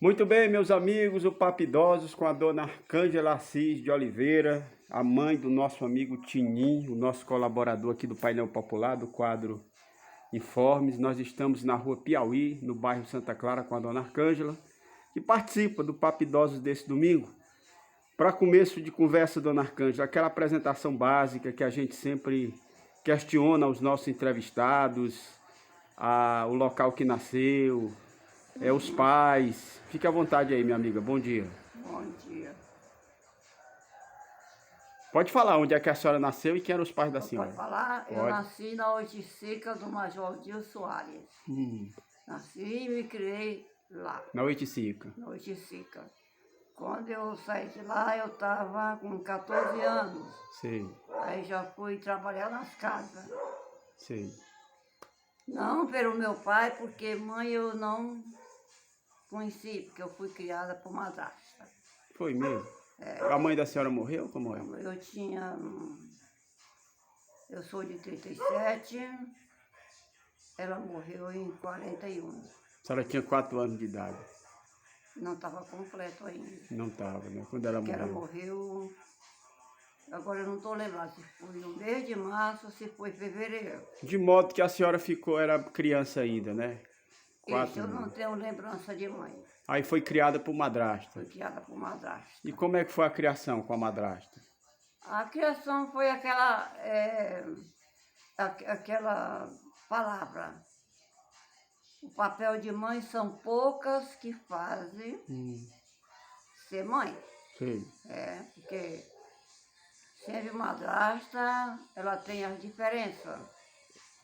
Muito bem, meus amigos, o Papo Idosos com a dona Arcângela Assis de Oliveira, a mãe do nosso amigo Tinim, o nosso colaborador aqui do Painel Popular, do quadro Informes. Nós estamos na rua Piauí, no bairro Santa Clara, com a dona Arcângela, que participa do Papo Idosos desse domingo. Para começo de conversa, dona Arcângela, aquela apresentação básica que a gente sempre questiona aos nossos entrevistados, o local que nasceu, os pais. Fique à vontade aí, minha amiga. Bom dia. Bom dia. Pode falar onde é que a senhora nasceu e quem eram os pais da senhora. Pode falar? Eu Pode. nasci na Oiticica do Major Aldir Soares. Nasci e me criei lá, Na Oiticica. na Oiticica. Quando eu saí de lá, eu estava com 14 anos. Sei, Aí já fui trabalhar nas casas. sei. Não pelo meu pai, porque mãe eu não conheci, porque eu fui criada por madrasta. Foi mesmo? A mãe da senhora morreu? Como é? Eu tinha... Eu sou de 37, ela morreu em 41. A senhora tinha 4 anos de idade. Não estava completo ainda. Não estava, né? Quando ela Porque ela morreu. morreu... Agora eu não estou lembrando se foi no mês de março ou se foi em fevereiro. De modo que a senhora ficou, era criança ainda, né? Isso, eu anos. não tenho lembrança de mãe. Aí foi criada por madrasta. Fui criada por madrasta. E como é que foi a criação com a madrasta? A criação foi aquela palavra. O papel de mãe são poucas que fazem ser mãe. Sei. Porque sempre madrasta, ela tem as diferenças.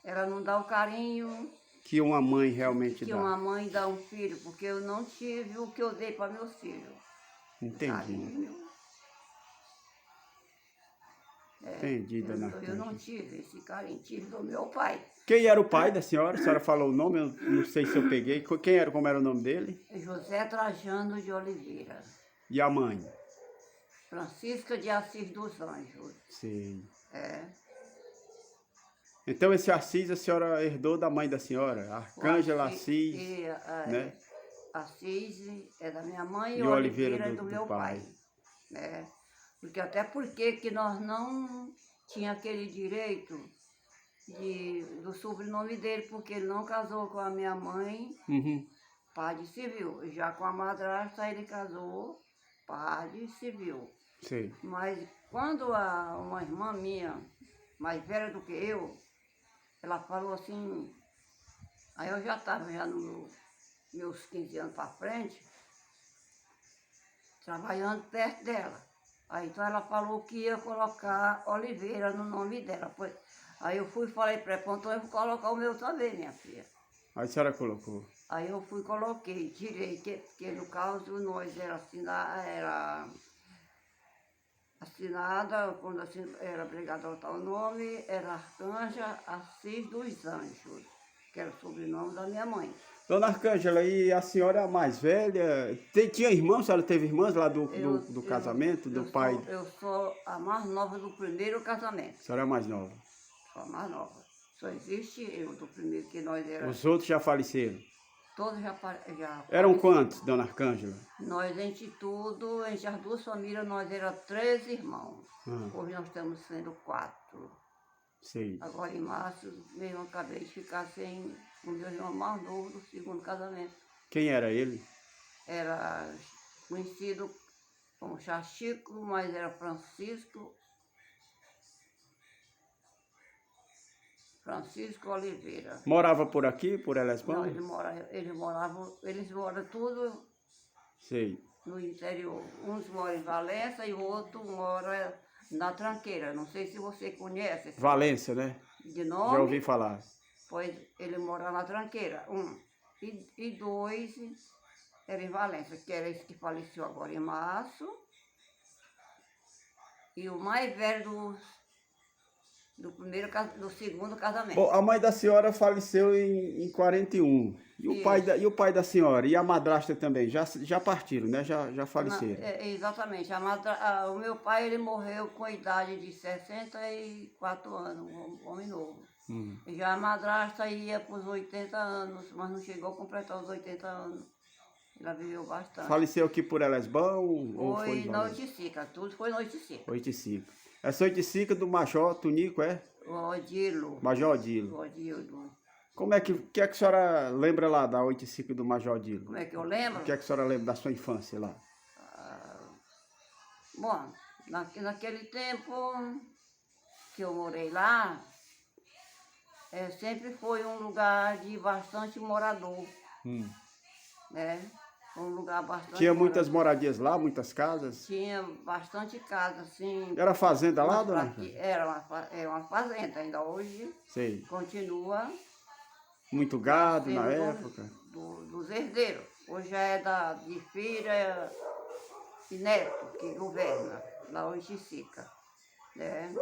Ela não dá o carinho Que uma mãe realmente que dá. uma mãe dá a um filho, porque eu não tive o que eu dei para meus filhos. Entendi. Carinho. Entendi, dona Eu não Arcângela. tive esse carinho, tive do meu pai. Quem era o pai da senhora? A senhora falou o nome, eu não sei se eu peguei. Quem era, como era o nome dele? José Trajano de Oliveira. E a mãe? Francisca de Assis dos Anjos. Sei. É. Então esse Assis a senhora herdou da mãe da senhora? Arcângela Assis, né? Assis é da minha mãe E e o Oliveira Oliveira é do meu pai. Né? Até porque que nós não tinha aquele direito do sobrenome dele, porque ele não casou com a minha mãe, padre civil. Já com a madrasta ele casou, padre civil. Sei. Mas quando uma irmã minha, mais velha do que eu, ela falou assim, aí eu já estava já nos meus 15 anos para frente, trabalhando perto dela. Aí então ela falou que ia colocar Oliveira no nome dela. Aí eu fui e falei para ela, então eu vou colocar o meu também, minha filha. Aí a senhora colocou. Aí eu fui e coloquei, tirei, porque no caso nós era assinada, quando era obrigada a botar o nome, era Arcângela Assis dos Anjos, que era o sobrenome da minha mãe. Dona Arcângela, e a senhora é a mais velha? Tinha irmãos? A senhora teve irmãs lá do casamento, do pai? Eu sou a mais nova do primeiro casamento. A senhora é a mais nova. Sou a mais nova. Só existe eu do primeiro, que nós éramos. Os outros já faleceram? Todos já Eram quantos, Dona Arcângela? Nós, entre tudo, entre as duas famílias, nós éramos 13 irmãos. Hoje nós estamos sendo 4. Sei. Agora em março, mesmo eu acabei de ficar sem o meu irmão mais novo do segundo casamento. Quem era ele? Era conhecido como Chachico, mas era Francisco Oliveira. Morava por aqui, por Elesbão? Não, eles moram tudo Sei. no interior. Uns moram em Valença e o outro mora na Tranqueira. Não sei se você conhece. Valência, né? De nome. Já ouvi falar. Pois ele mora na Tranqueira, e 2 era em Valença, que era esse que faleceu agora em março. E o mais velho do segundo casamento. Bom, a mãe da senhora faleceu em 41. E o pai da senhora? E a madrasta também? Já partiram, né? Já faleceram. Exatamente. O meu pai ele morreu com a idade de 64 anos, um homem novo. Já a madrasta ia para os 80 anos, mas não chegou a completar os 80 anos. Ela viveu bastante. Faleceu aqui por Elesbão ou foi Foi em na Valência? Oiticica, tudo foi na Oiticica. Oiticica. Essa Oiticica do Major Tunico, é? O Odilo. Major Odilo. O Odilo. Como é que a senhora lembra lá da Oiticica do Major Odilo? Como é que eu lembro? O que é que a senhora lembra da sua infância lá? Bom, naquele tempo que eu morei lá, sempre foi um lugar de bastante morador, né? Um lugar bastante Tinha muitas morador. moradias lá, muitas casas? Tinha bastante casa, assim. Era fazenda lá, umas dona? plaqui- Era uma fazenda, ainda hoje Sei. continua Muito gado sendo na época. dos herdeiros. Hoje é de filha e neto que governa, lá hoje fica, né?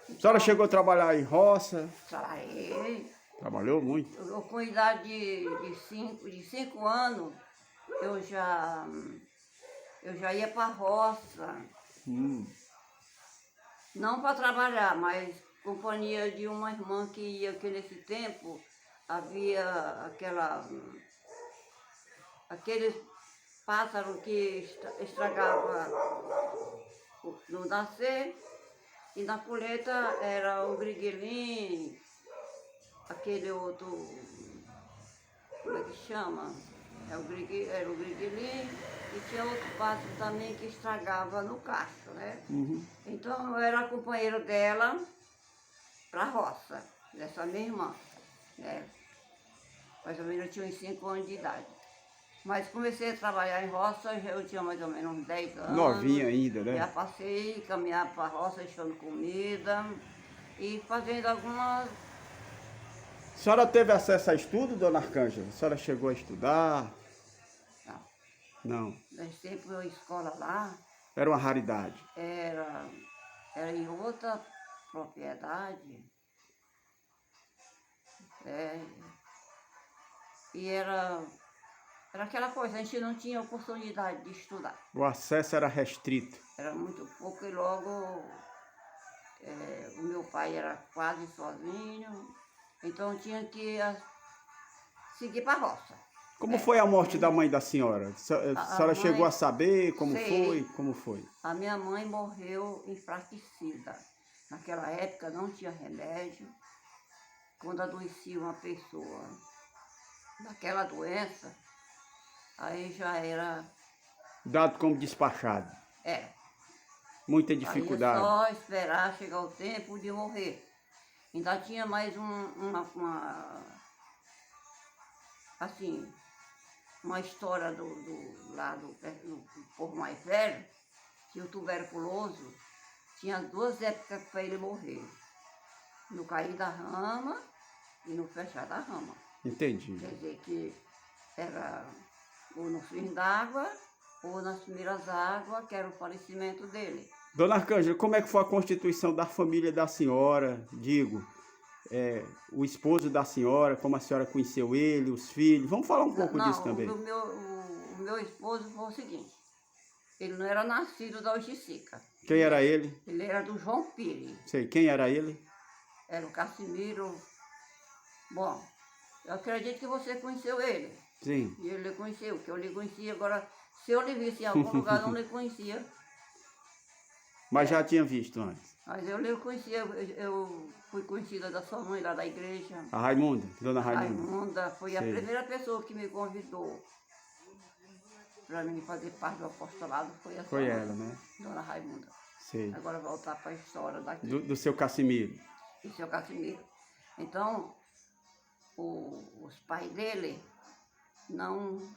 A senhora chegou a trabalhar em roça? Aí, Trabalhou muito? eu com idade de 5 anos, eu já ia para a roça, não para trabalhar, mas companhia de uma irmã que ia, que nesse tempo havia aqueles pássaros que estragava no nascer, e na colheita era o griguelim, aquele outro, como é que chama? Era o griguelim, e tinha outro pássaro também que estragava no cacho, né? Então eu era companheiro dela para a roça, dessa minha irmã, né? Mais ou menos eu tinha uns 5 anos de idade. Mas comecei a trabalhar em roça, eu tinha mais ou menos uns 10 anos. Novinha ainda, né? Já passei, caminhar para a roça, deixando comida e fazendo algumas... A senhora teve acesso a estudo, dona Arcângela? A senhora chegou a estudar? Não, Não. nesse tempo a escola lá Era uma raridade. era em outra propriedade. E era aquela coisa, a gente não tinha oportunidade de estudar. O acesso era restrito. Era muito pouco e logo o meu pai era quase sozinho, então tinha que seguir para a roça. Como foi a morte da mãe da senhora? A senhora mãe- chegou a saber como Sei. foi? Como foi? A minha mãe morreu enfraquecida. Naquela época não tinha remédio. Quando adoecia uma pessoa daquela doença, aí já era... Dado como despachado. Muita Aí dificuldade. é só esperar chegar o tempo de morrer. Ainda tinha mais uma história do povo mais velho, que o tuberculoso tinha 2 épocas para ele morrer. No cair da rama e no fechar da rama. Entendi. Quer dizer que era ou no fim d'água ou nas primeiras águas, que era o falecimento dele. Dona Arcângela, como é que foi a constituição da família da senhora? Digo, o esposo da senhora, como a senhora conheceu ele, os filhos. Vamos falar um pouco disso também. O meu esposo foi o seguinte, ele não era nascido da Oiticica. Quem era ele? Ele era do João Pires. Sei, quem era ele? Era o Cassimiro. Bom, eu acredito que você conheceu ele. Sim. E ele lhe conheceu, que eu lhe conhecia. Agora, se eu lhe visse em algum lugar, não lhe conhecia. Mas já tinha visto antes. Mas eu lhe conhecia, eu fui conhecida da sua mãe lá da igreja. A Raimunda, dona Raimunda. Raimunda foi a Sei. primeira pessoa que me convidou para mim fazer parte do apostolado, foi a Foi sua ela, mãe, né? Dona Raimunda. Sei. Agora voltar para a história daqui. Do seu Cassimiro. E seu Casimiro. Então, os pais dele não...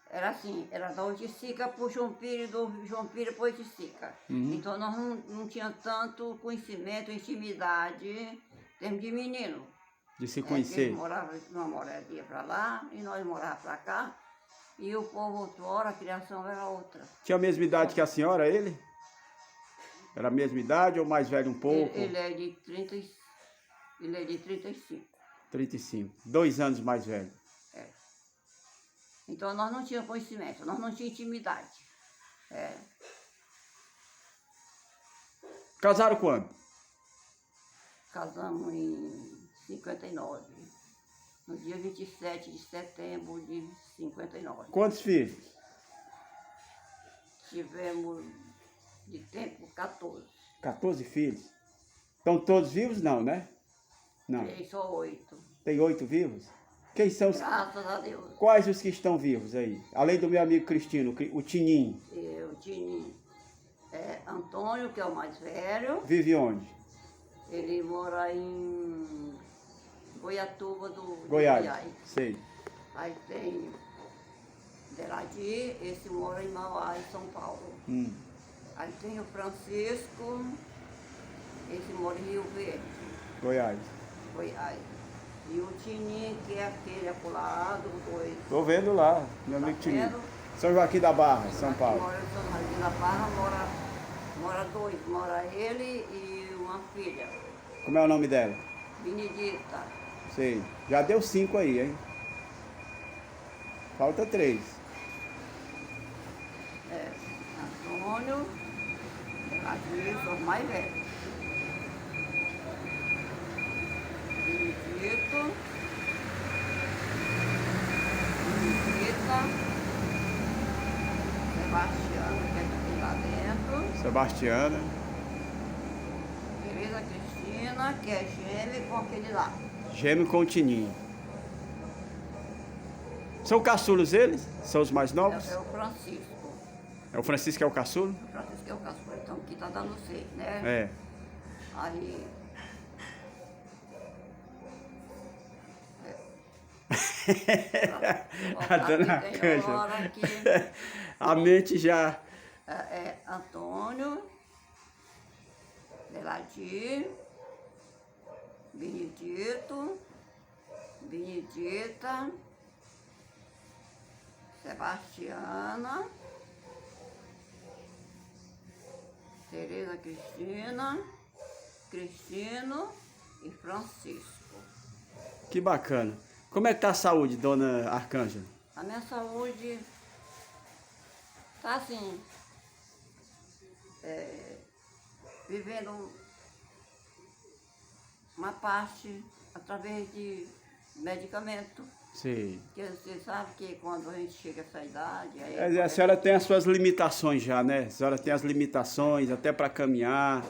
Era assim, era da Oiticica para o João Pires, do João Pires para Oiticica. Então nós não tínhamos tanto conhecimento, intimidade, em termos de menino. De se conhecer. Eles moravam numa moradia para lá e nós morávamos para cá. E o povo outrora, a criação era outra. Tinha a mesma idade que a senhora, ele? Era a mesma idade ou mais velho um pouco? Ele é de 35. 35. 2 anos mais velho. Então nós não tínhamos conhecimento, nós não tínhamos intimidade. Casaram quando? Casamos em 59. no dia 27 de setembro de 59. Quantos filhos? Tivemos de tempo 14. 14 filhos. Estão todos vivos? Não, né? Não. Três só 8. Tem 8 vivos? Quem são os... Graças a Deus. Quais os que estão vivos aí? Além do meu amigo Cristino, o Tininho. Eu tinha Antônio, que é o mais velho. Vive onde? Ele mora em Goiatuba de Goiás. Sei. Aí tem Deladir, esse mora em Mauá, em São Paulo. Aí tem o Francisco, esse mora em Rio Verde, Goiás. Goiás. E o Tininho, que é aquele acolá dos dois. Tô vendo lá, meu amigo Tininho. São Joaquim da Barra, São Paulo. Mora em São Joaquim da Barra, mora dois. Mora ele e uma filha, Como é o nome dela? Benedita. Sei. Já deu 5 aí, hein? Falta 3. Antônio, Deladir, são os mais velhos. Benedita, Sebastiano, que é aqui lá dentro. Sebastiana. Tereza Cristina, que é gêmea com aquele lá. Gêmeo com o Tininho. São caçulos eles? São os mais novos? É o Francisco. É o Francisco que é o caçulo? O Francisco é o caçula, então aqui tá dando 6, né? É. Aí. A dona Tem Canja. hora aqui. A mente já... Antônio, Deladir, Benedito, Benedita, Sebastiana, Tereza Cristina, Cristino e Francisco. Que bacana. Como é que tá a saúde, dona Arcângela? A minha saúde tá assim, vivendo uma parte através de medicamento. Sim. Porque você sabe que quando a gente chega a essa idade... Aí A senhora tem as suas limitações já, né? A senhora tem as limitações até para caminhar.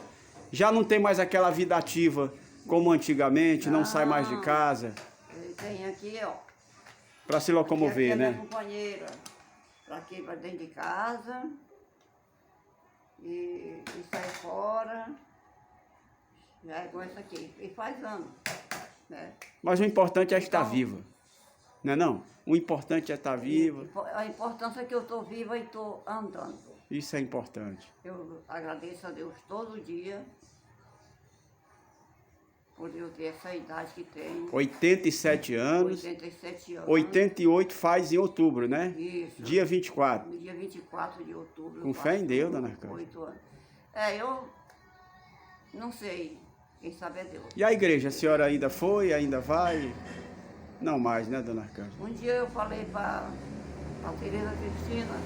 Já não tem mais aquela vida ativa como antigamente, não sai mais de casa. Tem aqui, ó. Para se locomover, aqui é né? minha companheira. Pra aqui, pra dentro de casa. E sai fora. Já é com essa aqui. E faz anos, né? Mas o importante é estar Então, viva. Não é não? O importante é estar viva. A importância é que eu estou viva e estou andando. Isso é importante. Eu agradeço a Deus todo dia por eu ter essa idade que tenho. 87 anos. 87 anos. 88 faz em outubro, né? Isso. Dia 24. No dia 24 de outubro. Com fé em Deus, dona Arcângela. 8 anos. Eu não sei. Quem sabe é Deus. E a igreja, a senhora ainda foi, ainda vai? Não mais, né, dona Arcângela? Um dia eu falei para a Tereza Cristina,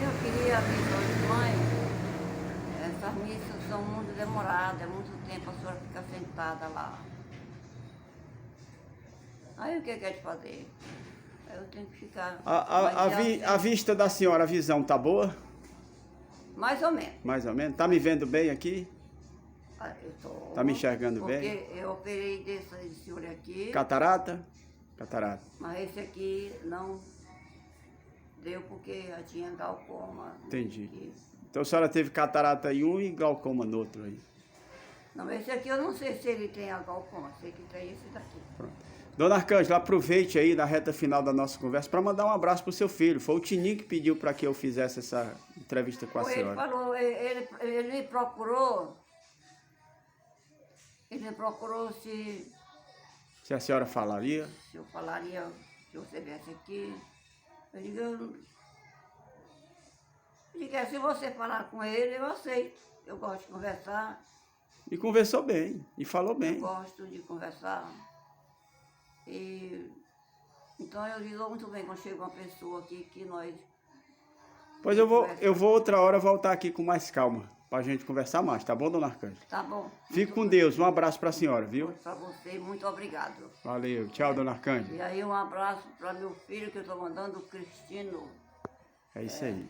eu queria avisar de mãe, essas missas são muito demoradas, é muito tempo a senhora fica sentada lá. Aí o que quer te fazer? Aí eu tenho que ficar... A vista da senhora, a visão tá boa? Mais ou menos. Mais ou menos? Tá me vendo bem aqui? Eu tô, Tá me enxergando bem? Porque eu operei desse olho aqui, Catarata? Catarata. mas esse aqui não deu porque já tinha glaucoma. Entendi. Aqui. Então a senhora teve catarata em um e glaucoma no outro aí. Não, esse aqui eu não sei se ele tem a glaucoma, sei que tem esse daqui. Pronto. Dona Arcângela, aproveite aí na reta final da nossa conversa para mandar um abraço pro seu filho. Foi o Tininho que pediu para que eu fizesse essa entrevista com a Ele senhora. falou, ele me procurou. Ele me procurou se Se a senhora falaria. eu falaria, se você viesse aqui. Eu digo, se você falar com ele, eu aceito. Eu gosto de conversar. E conversou bem, e falou Eu bem. gosto de conversar. Então eu lido muito bem quando chega uma pessoa aqui que nós... Pois eu vou outra hora voltar aqui com mais calma. pra gente conversar mais, tá bom, dona Arcângela? Tá bom. Fique com Deus, um abraço pra senhora, viu? Para você, muito obrigado. Valeu, tchau, dona Arcângela. E aí um abraço para meu filho que eu estou mandando, o Cristino. É isso aí.